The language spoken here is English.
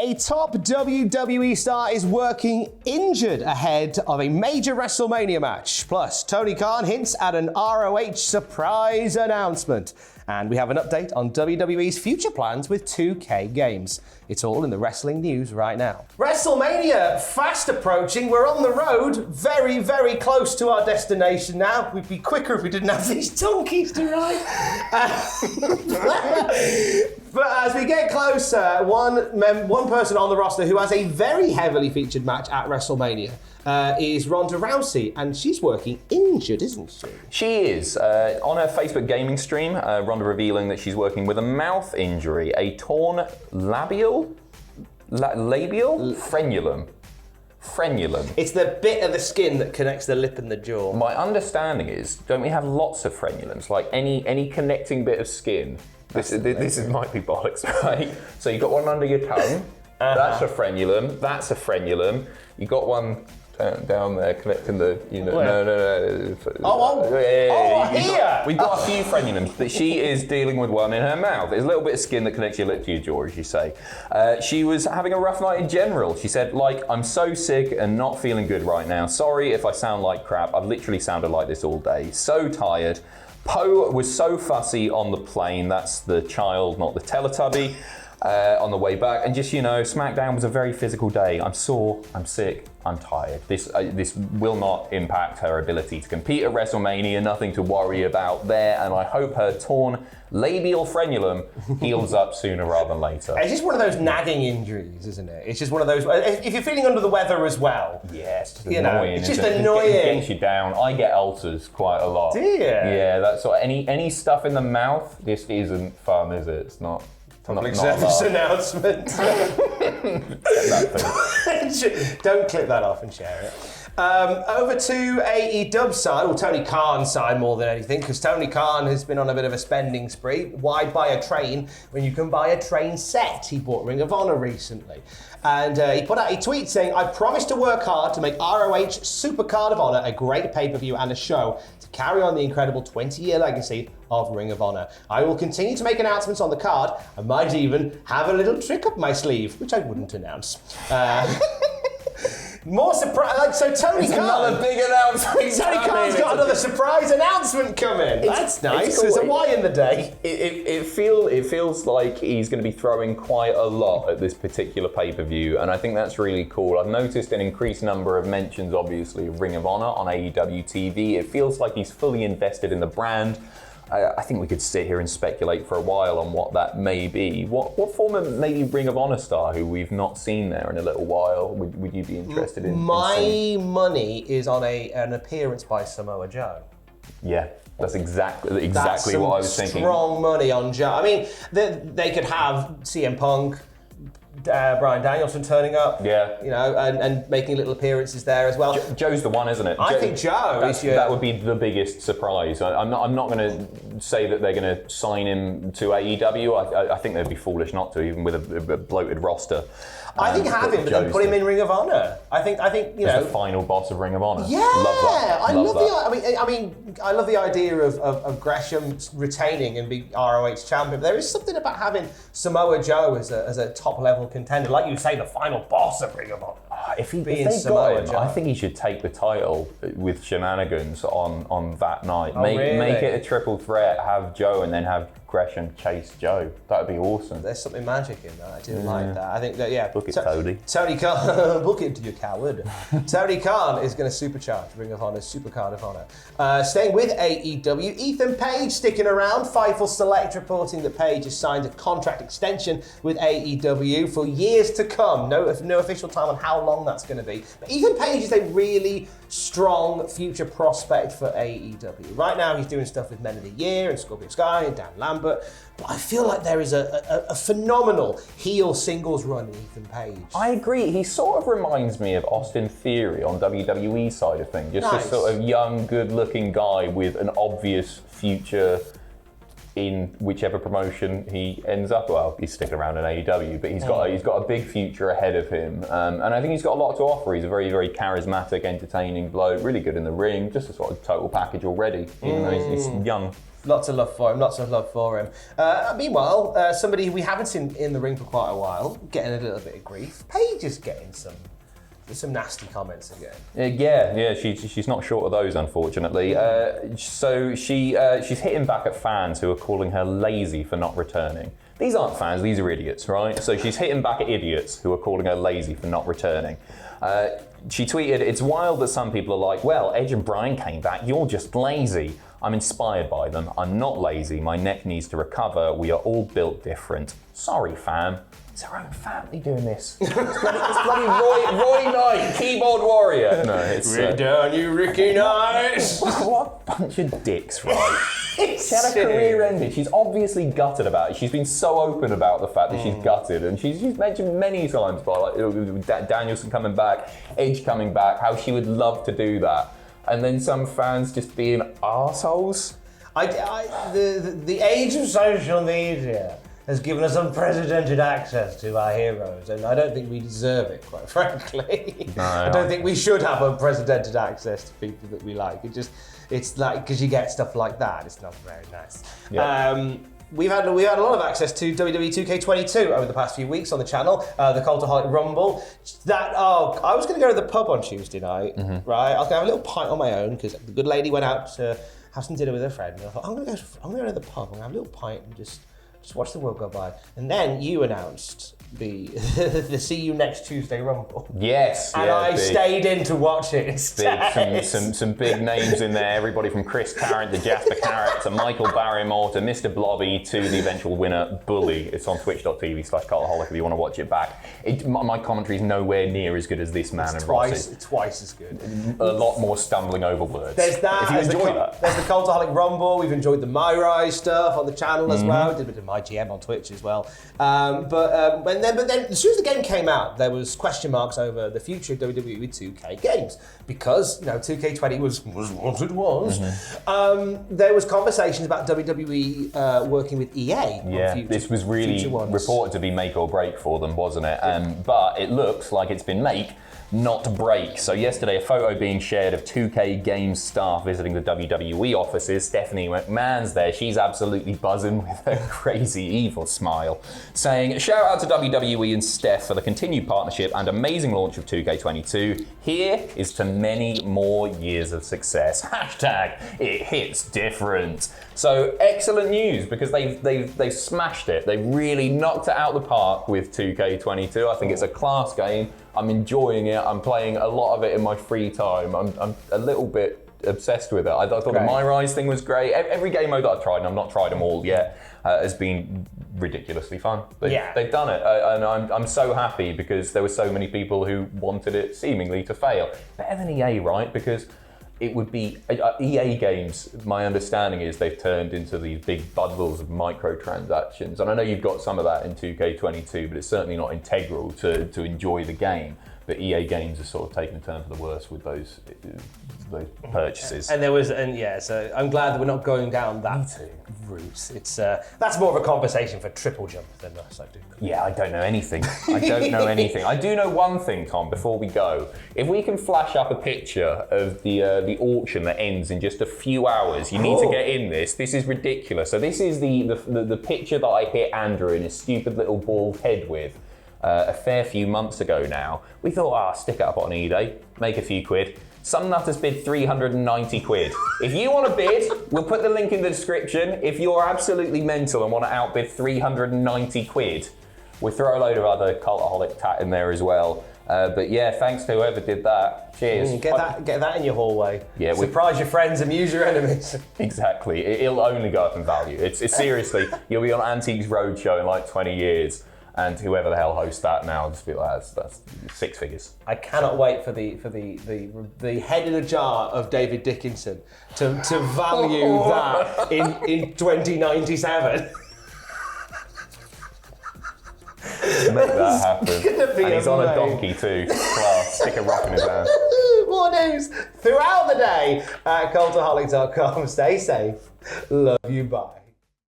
A top WWE star is working injured ahead of a major WrestleMania match. Plus, Tony Khan hints at an ROH surprise announcement. And we have an update on WWE's future plans with 2K games. It's all in the wrestling news right now. WrestleMania fast approaching. We're on the road, very, very close to our destination now. We'd be quicker if we didn't have these donkeys to ride. But as we get closer, one person on the roster who has a very heavily featured match at WrestleMania is Ronda Rousey, and she's working injured, isn't she? She is. On her Facebook gaming stream, Ronda revealing that she's working with a mouth injury, a torn labial frenulum. It's the bit of the skin that connects the lip and the jaw. My understanding is, don't we have lots of frenulums? Like any connecting bit of skin. This might be bollocks, right? So you've got one under your tongue. That's a frenulum. That's a frenulum. You got one down there connecting the, No. Here! We've got a few frenulums, but she is dealing with one in her mouth. There's a little bit of skin that connects your lip to your jaw, as you say. She was having a rough night in general. She said, I'm so sick and not feeling good right now. Sorry if I sound like crap. I've literally sounded like this all day. So tired. Poe was so fussy on the plane. That's the child, not the Teletubby. On the way back, and just SmackDown was a very physical day. I'm sore, I'm sick, I'm tired. This will not impact her ability to compete at WrestleMania. Nothing to worry about there, and I hope her torn labial frenulum heals up sooner rather than later. It's just one of those nagging injuries, isn't it? It's just one of those. If you're feeling under the weather as well, yeah, it's just annoying. It's just annoying. It gets you down. I get ulcers quite a lot. Do you? Yeah, that's what. Any stuff in the mouth. This isn't fun, is it? It's not. Public service announcement. Don't clip that off and share it. Over to AEW side, or Tony Khan's side more than anything, because Tony Khan has been on a bit of a spending spree. Why buy a train when you can buy a train set? He bought Ring of Honor recently. And he put out a tweet saying, I promise to work hard to make ROH Supercard of Honor a great pay-per-view and a show to carry on the incredible 20-year legacy of Ring of Honor. I will continue to make announcements on the card. I might even have a little trick up my sleeve, which I wouldn't announce. More surprise, so Tony Khan. Another big announcement. Tony Khan's got another surprise announcement coming. That's nice. Cool. There's a Y in the day. It feels like he's going to be throwing quite a lot at this particular pay-per-view, and I think that's really cool. I've noticed an increased number of mentions, obviously, of Ring of Honor on AEW TV. It feels like he's fully invested in the brand. I think we could sit here and speculate for a while on what that may be. What former maybe Ring of Honor star who we've not seen there in a little while would you be interested in? My money is on an appearance by Samoa Joe. Yeah, that's exactly what I was thinking. Strong money on Joe. I mean, they could have CM Punk, Bryan Danielson turning up, and making little appearances there as well. Joe's the one, isn't it? I think Joe is that would be the biggest surprise. I'm not going to say that they're going to sign him to AEW. I think they'd be foolish not to, even with a bloated roster. I think have him, but then put him in Ring of Honor. I think the final boss of Ring of Honor. Yeah, I love the idea of Gresham retaining and being ROH champion. But there is something about having Samoa Joe as a top level contender, like you say, the final boss of Ring of Honor. If they got him, I think he should take the title with shenanigans on that night. Make it a triple threat. Have Joe and then have Gresham chase Joe. That would be awesome. There's something magic in that. I do like that. I think that Book it, Tony. Tony Khan, book it, you coward. Tony Khan is going to supercharge Ring of Honor's Supercard of Honor. Staying with AEW, Ethan Page sticking around. Fightful Select reporting that Page has signed a contract extension with AEW for years to come. No official time on how long that's going to be. But Ethan Page is a really strong future prospect for AEW. Right now he's doing stuff with Men of the Year and Scorpio Sky and Dan Lambert, but I feel like there is a phenomenal heel singles run in Ethan Page. I agree. He sort of reminds me of Austin Theory on WWE side of things. Just Nice. a sort of young, good-looking guy with an obvious future in whichever promotion he ends up. Well, he's sticking around in AEW, but he's got a big future ahead of him, and I think he's got a lot to offer. He's a very, very charismatic, entertaining bloke, really good in the ring, just a sort of total package already, even though he's young. Lots of love for him. Lots of love for him. Meanwhile, somebody we haven't seen in the ring for quite a while, getting a little bit of grief. Paige is getting some nasty comments again. Yeah, she's not short of those, unfortunately. So she's hitting back at fans who are calling her lazy for not returning. These aren't fans, these are idiots, right? So she's hitting back at idiots who are calling her lazy for not returning. She tweeted, "It's wild that some people are like, well, Edge and Bryan came back, you're just lazy. I'm inspired by them. I'm not lazy. My neck needs to recover. We are all built different. Sorry, fam." It's her own family doing this. It's bloody Roy Knight, keyboard warrior. No, it's... Rid down, you Ricky Knight! What a bunch of dicks, right? She had a career ended. She's obviously gutted about it. She's been so open about the fact that she's gutted, and she's mentioned many times by like Danielson coming back, Edge coming back, how she would love to do that. And then some fans just being arseholes. The age of social media has given us unprecedented access to our heroes, and I don't think we deserve it, quite frankly. No, I don't think we should have unprecedented access to people that we like. It's like, because you get stuff like that, it's not very nice. Yeah. We've had a lot of access to WWE 2K22 over the past few weeks on the channel. The Cultaholic Rumble. I was going to go to the pub on Tuesday night, right? I was going to have a little pint on my own because the good lady went out to have some dinner with her friend. And I thought, I'm going to go to the pub. I'm going to have a little pint and just watch the world go by. And then you announced the See You Next Tuesday Rumble. Yes. And I stayed in to watch it instead. Some big names in there. Everybody from Chris Tarrant to Jasper Carrot to Michael Barrymore to Mr. Blobby to the eventual winner, Bully. It's on twitch.tv/Cultaholic if you want to watch it back. My commentary is nowhere near as good as this man and Ross. It's twice as good. A lot more stumbling over words. There's that. If you enjoy that. There's the Cultaholic Rumble. We've enjoyed the MyRise stuff on the channel as well. We did a bit of MyGM on Twitch as well. But then, as soon as the game came out, there was question marks over the future of WWE with 2K games because 2K20 was what it was. There was conversations about WWE working with EA. Yeah, this was really reported to be make or break for them, wasn't it? But it looks like it's been make, not break. So yesterday, a photo being shared of 2K Games staff visiting the WWE offices. Stephanie McMahon's there. She's absolutely buzzing with her crazy evil smile, saying, "Shout out to WWE and Steph for the continued partnership and amazing launch of 2K22. Here is to many more years of success. Hashtag it hits different." So excellent news because they've smashed it. They've really knocked it out of the park with 2K22. I think it's a class game. I'm enjoying it. I'm playing a lot of it in my free time. I'm a little bit obsessed with it. I thought the MyRise thing was great. Every game mode that I've tried, and I've not tried them all yet, has been ridiculously fun. They've done it, and I'm so happy because there were so many people who wanted it seemingly to fail. Better than EA, right? Because it would be EA games. My understanding is they've turned into these big bundles of microtransactions, and I know you've got some of that in 2K22, but it's certainly not integral to enjoy the game. But EA games are sort of taking a turn for the worse with those purchases. So I'm glad that we're not going down that route. It's that's more of a conversation for Triple Jump than us, I do. Yeah, I don't know anything. I do know one thing, Tom, before we go. If we can flash up a picture of the auction that ends in just a few hours, you need to get in this. This is ridiculous. So this is the picture that I hit Andrew in his stupid little bald head with. A fair few months ago now. We thought, stick it up on eBay, make a few quid. Some nutters bid 390 quid. If you want to bid, we'll put the link in the description. If you're absolutely mental and want to outbid 390 quid, we'll throw a load of other Cultaholic tat in there as well. But yeah, thanks to whoever did that. Cheers. Get that in your hallway. Yeah, surprise your friends, amuse your enemies. Exactly. It'll only go up in value. It's seriously, you'll be on Antiques Roadshow in like 20 years. And whoever the hell hosts that now, just be like, that's six figures. I cannot wait for the head in a jar of David Dickinson to value that in 2020 Make that happen. And he's on a donkey too. Class. Stick a rock in his hand. More news throughout the day at cultaholic.com. Stay safe. Love you. Bye.